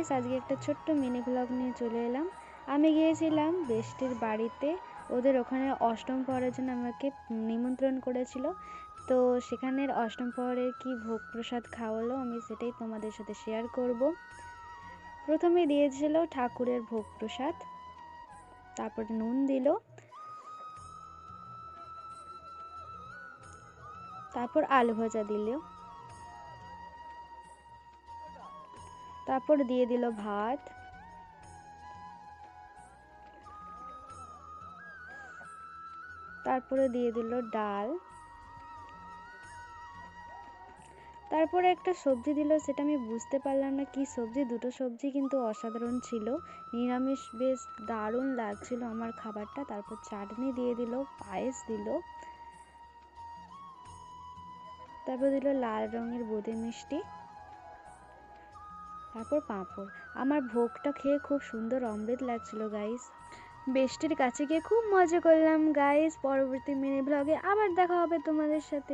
Guys, আজকে একটা ছোট্ট মিনি ব্লগ নিয়ে চলে এলাম। আমি গিয়েছিলাম বেষ্টির বাড়িতে, ওদের ওখানে অষ্টম প্রহরের জন্য আমাকে নিমন্ত্রণ করেছিল। তো সেখানের অষ্টম প্রহরের কি ভোগ প্রসাদ খাওয়ালো আমি সেটাই তোমাদের সাথে শেয়ার করব। প্রথমে দিয়েছিল ঠাকুরের ভোগ প্রসাদ, তারপরে নুন দিল, তারপর আলু ভাজা দিল, তারপর দিয়ে দিল ভাত, তারপরে দিয়ে দিল ডাল, তারপরে একটা সবজি দিল, সেটা আমি বুঝতে পারলাম না কি সবজি। দুটো সবজি কিন্তু অসাধারণ ছিল, নিরামিষ, বেশ দারুণ লাগছিল আমার খাবারটা। তারপর চাটনি দিয়ে দিল, পায়েস দিল, তারপর দিল লাল রঙের বোঁদে মিষ্টি, তারপর পাঁপড়। আমার ভোগটা খেয়ে খুব সুন্দর অমৃত লাগছিল গাইস। বেষ্টির কাছে গিয়ে খুব মজা করলাম গাইস। পরবর্তী মিনি ব্লগে আবার দেখা হবে তোমাদের সাথে।